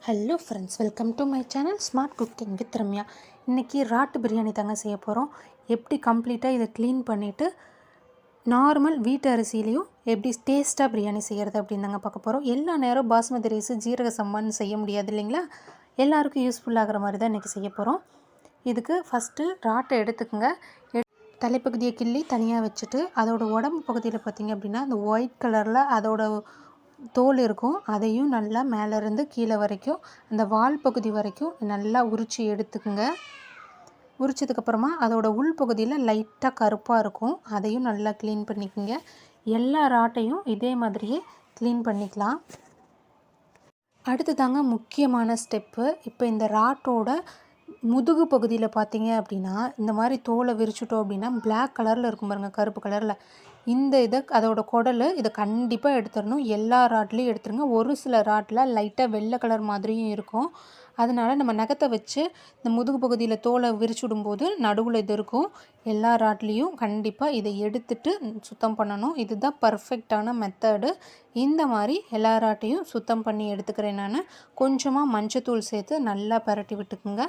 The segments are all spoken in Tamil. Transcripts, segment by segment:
Hello friends, welcome to my channel smart cooking with Ramya. இன்றைக்கி ராட்டு பிரியாணி தாங்க செய்ய போகிறோம். எப்படி கம்ப்ளீட்டாக இதை க்ளீன் பண்ணிவிட்டு நார்மல் வீட்டு அரிசியிலையும் எப்படி டேஸ்ட்டாக பிரியாணி செய்கிறது அப்படின்னு தாங்க பார்க்க போகிறோம். எல்லா நேரம் பாஸ்மதி ரைஸு ஜீரக சம்பான்னு செய்ய முடியாது இல்லைங்களா. எல்லாருக்கும் யூஸ்ஃபுல்லாகிற மாதிரி தான் இன்றைக்கி செய்ய போகிறோம். இதுக்கு ஃபஸ்ட்டு ராட்டை எடுத்துக்கோங்க. தலைப்பகுதியை கிள்ளி தனியாக வச்சுட்டு அதோட உடம்பு பகுதியில் பார்த்திங்க அப்படின்னா அந்த ஒயிட் கலரில் அதோட தோல் இருக்கும். அதையும் நல்லா மேலேருந்து கீழே வரைக்கும் அந்த வால் பகுதி வரைக்கும் நல்லா உரித்து எடுத்துக்குங்க. உரிச்சதுக்கப்புறமா அதோட உள் பகுதியில் லைட்டாக கருப்பாக இருக்கும். அதையும் நல்லா க்ளீன் பண்ணிக்கோங்க. எல்லா ராட்டையும் இதே மாதிரியே க்ளீன் பண்ணிக்கலாம். அடுத்து தாங்க முக்கியமான ஸ்டெப்பு. இப்போ இந்த ராட்டோட முதுகு பகுதியில் பார்த்தீங்க அப்படின்னா இந்த மாதிரி தோலை விரிச்சிட்டோம் அப்படின்னா பிளாக் கலரில் இருக்கும் பாருங்கள், கருப்பு கலரில். இந்த அதோட குடல் இதை கண்டிப்பாக எடுத்துடணும். எல்லா ராட்லேயும் எடுத்துருங்க. ஒரு சில ராட்டில் லைட்டாக வெள்ளை கலர் மாதிரியும் இருக்கும். அதனால் நம்ம நகத்தை வச்சு இந்த முதுகு பகுதியில் தோலை விரிச்சு விடும்போது நடுவில் இது இருக்கும். எல்லா ராட்லேயும் கண்டிப்பாக இதை எடுத்துட்டு சுத்தம் பண்ணணும். இதுதான் பர்ஃபெக்டான மெத்தடு. இந்த மாதிரி எல்லா ராட்டையும் சுத்தம் பண்ணி எடுத்துக்கிறேன் நான். கொஞ்சமாக மஞ்சத்தூள் சேர்த்து நல்லா பரட்டி விட்டுக்குங்க.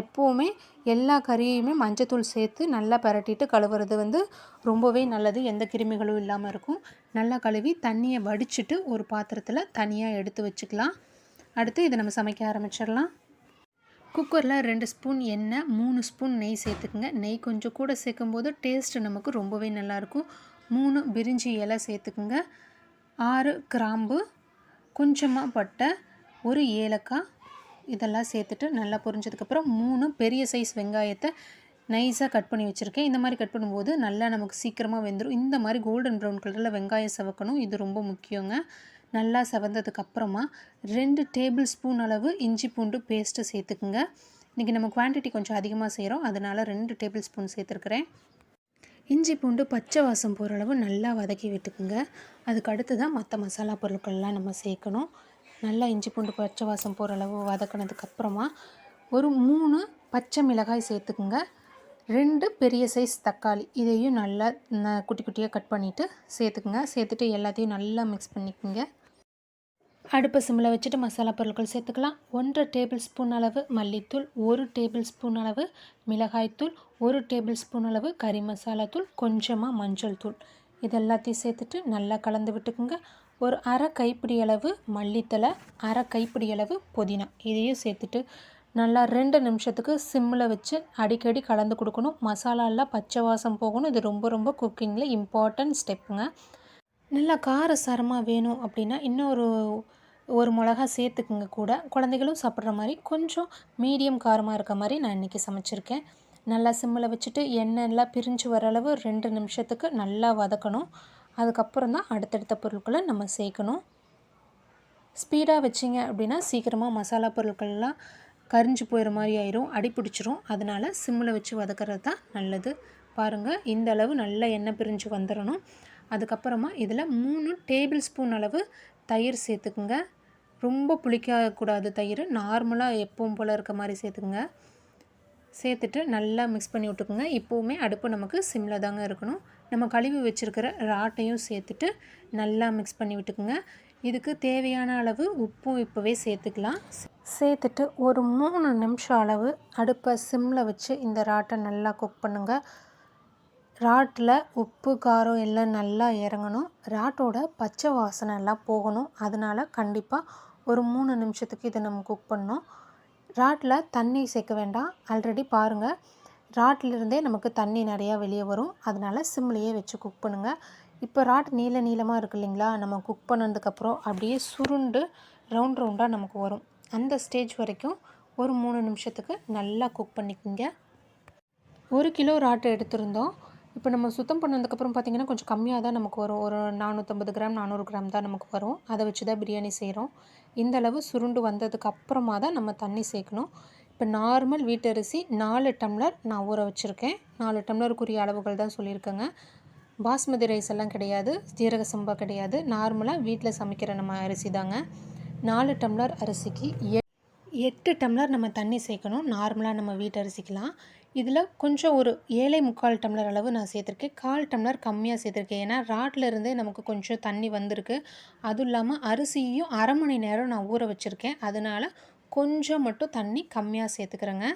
எப்போவுமே எல்லா கறியுமே மஞ்சத்தூள் சேர்த்து நல்லா பரட்டிட்டு கழுவுறது ரொம்பவே நல்லது. எந்த கிருமிகளும் இல்லாமல் இருக்கும். நல்லா கழுவி தண்ணியை வடிச்சிட்டு ஒரு பாத்திரத்தில் தனியாக எடுத்து வச்சுக்கலாம். அடுத்து இதை நம்ம சமைக்க ஆரம்பிச்சிடலாம். குக்கரில் 2 ஸ்பூன் எண்ணெய், 3 ஸ்பூன் நெய் சேர்த்துக்குங்க. நெய் கொஞ்சம் கூட சேர்க்கும்போது டேஸ்ட்டு நமக்கு ரொம்பவே நல்லாயிருக்கும். 3 பிரிஞ்சி இலை சேர்த்துக்குங்க. 6 கிராம்பு, கொஞ்சமாக பட்டை, 1 ஏலக்காய் இதெல்லாம் சேர்த்துட்டு நல்லா பொரிஞ்சதுக்கப்புறம் 3 பெரிய சைஸ் வெங்காயத்தை நைஸாக கட் பண்ணி வச்சுருக்கேன். இந்த மாதிரி கட் பண்ணும்போது நல்லா நமக்கு சீக்கிரமாக வெந்துடும். இந்த மாதிரி கோல்டன் ப்ரௌன் கலரில் வெங்காயம் செவக்கணும். இது ரொம்ப முக்கியங்க. நல்லா செவந்ததுக்கப்புறமா 2 டேபிள் ஸ்பூன் அளவு இஞ்சி பூண்டு பேஸ்ட்டு சேர்த்துக்குங்க. இன்றைக்கி நம்ம குவான்டிட்டி கொஞ்சம் அதிகமாக செய்கிறோம், அதனால் 2 டேபிள் ஸ்பூன் சேர்த்துருக்குறேன். இஞ்சி பூண்டு பச்சை வாசம் போகிற அளவு நல்லா வதக்கி விட்டுக்குங்க. அதுக்கு அடுத்து தான் மற்ற மசாலா பொருட்கள்லாம் நம்ம சேர்க்கணும். நல்லா இஞ்சி பூண்டு பச்சை வாசம் போகிற அளவு வதக்கினதுக்கப்புறமா ஒரு 3 பச்சை மிளகாய் சேர்த்துக்குங்க. 2 பெரிய சைஸ் தக்காளி இதையும் நல்லா குட்டி குட்டியாக கட் பண்ணிவிட்டு சேர்த்துக்குங்க. சேர்த்துட்டு எல்லாத்தையும் நல்லா மிக்ஸ் பண்ணிக்கோங்க. அடுப்பை சிம்மில் வச்சுட்டு மசாலா பொருட்கள் சேர்த்துக்கலாம். 1 டேபிள் ஸ்பூன் அளவு மல்லித்தூள், 1 டேபிள் ஸ்பூன் அளவு மிளகாய்த்தூள், 1 டேபிள் ஸ்பூன் அளவு கறி மசாலா தூள், கொஞ்சமாக மஞ்சள் தூள் இது எல்லாத்தையும் சேர்த்துட்டு நல்லா கலந்து விட்டுக்குங்க. ஒரு அரை கைப்பிடி அளவு மல்லித்தலை, அரை கைப்பிடி அளவு புதினா இதையும் சேர்த்துட்டு நல்லா 2 நிமிஷத்துக்கு சிம்மில் வச்சு அடிக்கடி கலந்து கொடுக்கணும். மசாலாலாம் பச்சை வாசம் போகணும். இது ரொம்ப ரொம்ப குக்கிங்கில் இம்பார்ட்டன்ட் ஸ்டெப்புங்க. நல்லா காரசாரமாக வேணும் அப்படின்னா இன்னொரு ஒரு மிளகா சேர்த்துக்குங்க. கூட குழந்தைகளும் சாப்பிட்ற மாதிரி கொஞ்சம் மீடியம் காரமாக இருக்க மாதிரி நான் இன்றைக்கி சமைச்சிருக்கேன். நல்லா சிம்மில் வச்சுட்டு எண்ணெயெல்லாம் பிரிஞ்சு வர அளவு 2 நிமிஷத்துக்கு நல்லா வதக்கணும். அதுக்கப்புறம் தான் அடுத்தடுத்த பொருட்களை நம்ம சேர்க்கணும். ஸ்பீடாக வச்சிங்க அப்படின்னா சீக்கிரமாக மசாலா பொருட்கள்லாம் கரிஞ்சு போயிற மாதிரி ஆயிரும், அடிப்பிடிச்சிரும். அதனால் சிம்மில் வச்சு வதக்கிறது தான் நல்லது. பாருங்கள், இந்த அளவு நல்லா எண்ணெய் பிரிஞ்சு வந்துடணும். அதுக்கப்புறமா இதில் 3 டேபிள் ஸ்பூன் அளவு தயிர் சேர்த்துக்குங்க. ரொம்ப புளிக்கக்கூடாது தயிர், நார்மலாக எப்பவும் போல் இருக்க மாதிரி சேர்த்துக்குங்க. சேர்த்துட்டு நல்லா மிக்ஸ் பண்ணி விட்டுக்குங்க. இப்போவுமே அடுப்பு நமக்கு சிம்மில் தாங்க இருக்கணும். நம்ம கழுவி வச்சுருக்கிற ராட்டையும் சேர்த்துட்டு நல்லா மிக்ஸ் பண்ணி விட்டுக்குங்க. இதுக்கு தேவையான அளவு உப்பும் இப்போவே சேர்த்துக்கலாம். சேர்த்துட்டு ஒரு 3 நிமிஷம் அளவு அடுப்பை சிம்மில் வச்சு இந்த ராட்டை நல்லா குக் பண்ணுங்கள். ராட்டில் உப்பு காரம் எல்லாம் நல்லா இறங்கணும். ராட்டோட பச்சை வாசனை எல்லாம் போகணும். அதனால் கண்டிப்பாக ஒரு 3 நிமிஷத்துக்கு இதை நம்ம குக் பண்ணணும். ராட்டில் தண்ணி சேர்க்க வேண்டாம். ஆல்ரெடி பாருங்கள், ராட்டிலிருந்தே நமக்கு தண்ணி நிறையா வெளியே வரும். அதனால் சிம்லேயே வச்சு குக் பண்ணுங்கள். இப்போ ராட் நீளமாக இருக்குது இல்லைங்களா, நம்ம குக் பண்ணதுக்கப்புறம் அப்படியே சுருண்டு ரவுண்டாக நமக்கு வரும். அந்த ஸ்டேஜ் வரைக்கும் ஒரு 3 நிமிஷத்துக்கு நல்லா குக் பண்ணிக்கோங்க. 1 கிலோ ராட்டை எடுத்திருந்தோம். இப்போ நம்ம சுத்தம் பண்ணதுக்கப்புறம் பார்த்திங்கன்னா கொஞ்சம் கம்மியாக தான் நமக்கு வரும். ஒரு 450 கிராம் 400 கிராம் தான் நமக்கு வரும். அதை வச்சு தான் பிரியாணி செய்கிறோம். இந்தளவு சுருண்டு வந்ததுக்கு அப்புறமா தான் நம்ம தண்ணி சேர்க்கணும். இப்போ நார்மல் வீட்டரிசி 4 டம்ளர் நான் ஊற வச்சுருக்கேன். 4 டம்ளருக்குரிய அளவுகள் தான் சொல்லியிருக்கேங்க. பாஸ்மதி ரைஸ் எல்லாம் கிடையாது, ஜீரக சம்பா கிடையாது. நார்மலாக வீட்டில் சமைக்கிற நம்ம அரிசி தாங்க. 4 டம்ளர் அரிசிக்கு 8 டம்ளர் நம்ம தண்ணி சேர்க்கணும். நார்மலாக நம்ம வீட்டு அரிசிக்கலாம். இதில் கொஞ்சம் ஒரு 7.75 டம்ளர் அளவு நான் சேர்த்துருக்கேன். 1/4 டம்ளர் கம்மியாக சேர்த்துருக்கேன். ஏன்னா ராட்லேருந்தே நமக்கு கொஞ்சம் தண்ணி வந்திருக்கு. அதுவும் இல்லாமல் அரிசியும் அரை மணி நேரம் நான் ஊற வச்சுருக்கேன். அதனால் கொஞ்சம் மட்டும் தண்ணி கம்மியாக சேர்த்துக்கிறேங்க.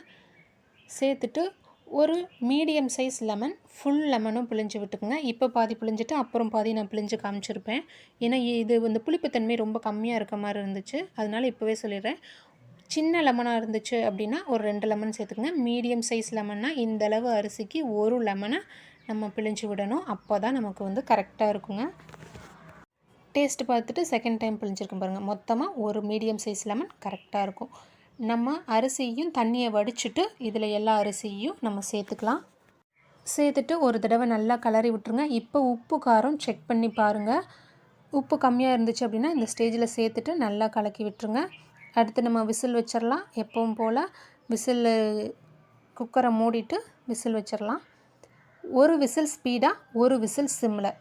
சேர்த்துட்டு ஒரு மீடியம் சைஸ் லெமன், ஃபுல் லெமனும் பிழிஞ்சு விட்டுக்குங்க. இப்போ பாதி பிழிஞ்சிட்டு அப்புறம் பாதி நான் பிழிஞ்சு காமிச்சிருப்பேன். ஏன்னா இது வந்து புளிப்புத்தன்மை ரொம்ப கம்மியாக இருக்க மாதிரி இருந்துச்சு. அதனால் இப்போவே சொல்லிடுறேன். சின்ன லெமனாக இருந்துச்சு அப்படின்னா ஒரு 2 லெமன் சேர்த்துக்குங்க. மீடியம் சைஸ் லெமன்னா இந்த அளவு அரிசிக்கு ஒரு லெமனை நம்ம பிழிஞ்சு விடணும். அப்போ தான் நமக்கு வந்து கரெக்டாக இருக்குங்க. டேஸ்ட்டு பார்த்துட்டு செகண்ட் டைம் பிழிஞ்சிருக்கேன் பாருங்கள். மொத்தமாக ஒரு மீடியம் சைஸ் லெமன் கரெக்டாக இருக்கும். நம்ம அரிசியும் தண்ணியை வடிச்சிட்டு இதில் எல்லா அரிசியும் நம்ம சேர்த்துக்கலாம். சேர்த்துட்டு ஒரு தடவை நல்லா கிளறி விட்டுருங்க. இப்போ உப்பு காரம் செக் பண்ணி பாருங்கள். உப்பு கம்மியாக இருந்துச்சு அப்படின்னா இந்த ஸ்டேஜில் சேர்த்துட்டு நல்லா கலக்கி விட்டுருங்க. அடுத்து நம்ம விசில் வச்சிடலாம். எப்பவும் போல் குக்கரை மூடிட்டு விசில் வச்சிடலாம். ஒரு விசில் ஸ்பீடாக, ஒரு விசில் சிம்மில்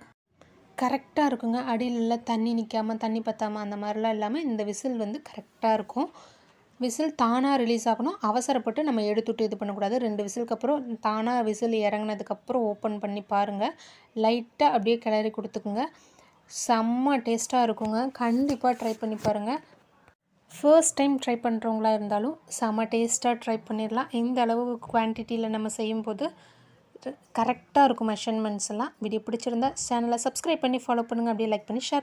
கரெக்டாக இருக்குங்க. அடியில் தண்ணி நிற்காமல், தண்ணி பற்றாமல் அந்த மாதிரிலாம் இல்லாமல் இந்த விசில் வந்து கரெக்டாக இருக்கும். விசில் தானாக ரிலீஸ் ஆகணும். அவசரப்பட்டு நம்ம எடுத்துட்டு இது பண்ணக்கூடாது. 2 விசிலுக்கு அப்புறம் தானாக விசில் இறங்கினதுக்கப்புறம் ஓப்பன் பண்ணி பாருங்கள். லைட்டாக அப்படியே கிளறி கொடுத்துக்குங்க. செம்ம டேஸ்ட்டாக இருக்குங்க. கண்டிப்பாக ட்ரை பண்ணி பாருங்கள். ஃபர்ஸ்ட் டைம் ட்ரை பண்ணுறவங்களா இருந்தாலும் செம்ம டேஸ்ட்டாக ட்ரை பண்ணிடலாம். இந்த அளவு குவான்டிட்டியில் நம்ம செய்யும்போது கரெக்டாக இருக்கும் மெஷர்மெண்ட்ஸ் எல்லாம். வீடியோ பிடிச்சிருந்தா சேனலை சப்ஸ்கிரைப் பண்ணி ஃபாலோ பண்ணுங்கள். அப்படியே லைக் பண்ணி ஷேர்